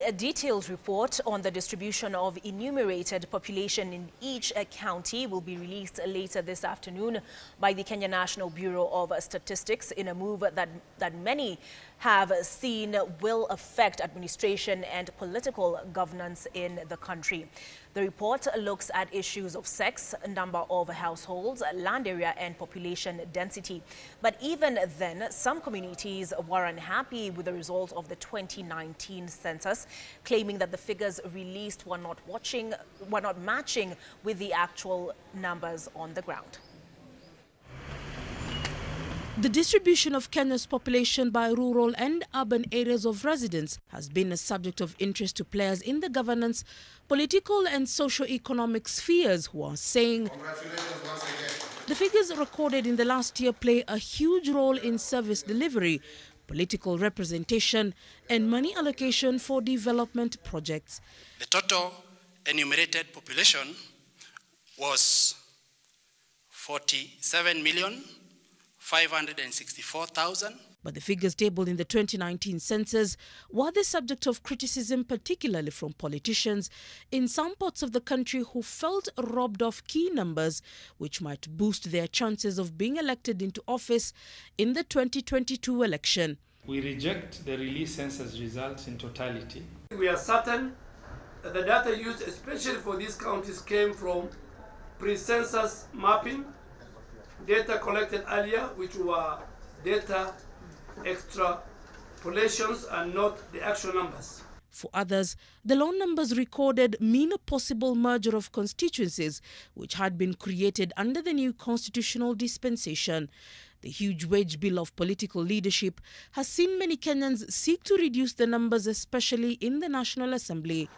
A detailed report on the distribution of enumerated population in each county will be released later this afternoon by the Kenya National Bureau of Statistics in a move that many have seen will affect administration and political governance in the country. The report looks at issues of sex, number of households, land area and population density. But even then, some communities were unhappy with the result of the 2019 census, claiming that the figures released were not matching with the actual numbers on the ground. The distribution of Kenya's population by rural and urban areas of residence has been a subject of interest to players in the governance, political and socio-economic spheres who are saying the figures recorded in the last year play a huge role in service delivery, political representation and money allocation for development projects. The total enumerated population was 47,564,000. But the figures tabled in the 2019 census were the subject of criticism, particularly from politicians in some parts of the country who felt robbed of key numbers which might boost their chances of being elected into office in the 2022 election. We reject the release census results in totality. We are certain that the data used especially for these counties came from pre-census mapping, data collected earlier, which were data extrapolations and not the actual numbers. For others, the low numbers recorded mean a possible merger of constituencies which had been created under the new constitutional dispensation. The huge wage bill of political leadership has seen many Kenyans seek to reduce the numbers, especially in the National Assembly.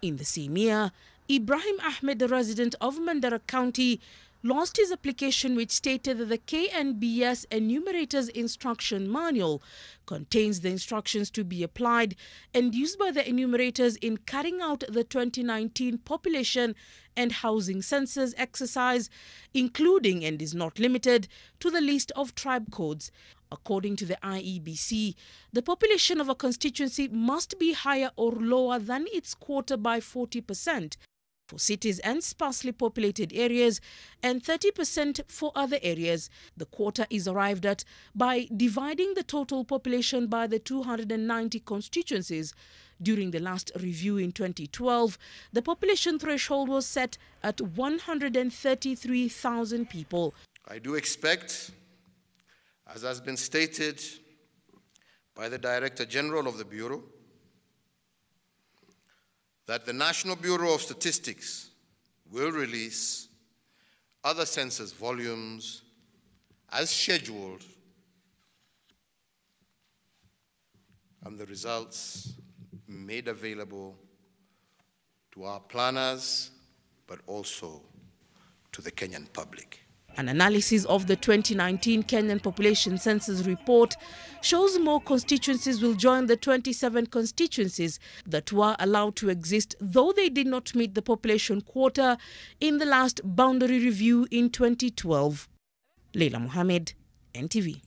In the same year, Ibrahim Ahmed, a resident of Mandera County, lost his application which stated that the KNBS Enumerator's Instruction Manual contains the instructions to be applied and used by the enumerators in carrying out the 2019 population and housing census exercise, including and is not limited to the list of tribe codes. According to the IEBC, the population of a constituency must be higher or lower than its quota by 40%. for cities and sparsely populated areas and 30% for other areas. The quota is arrived at by dividing the total population by the 290 constituencies. During the last review in 2012, the population threshold was set at 133,000 people. I do expect, as has been stated by the Director General of the Bureau, that the National Bureau of Statistics will release other census volumes as scheduled, and the results made available to our planners, but also to the Kenyan public. An analysis of the 2019 Kenyan population census report shows more constituencies will join the 27 constituencies that were allowed to exist, though they did not meet the population quota in the last boundary review in 2012. Leila Mohammed, NTV.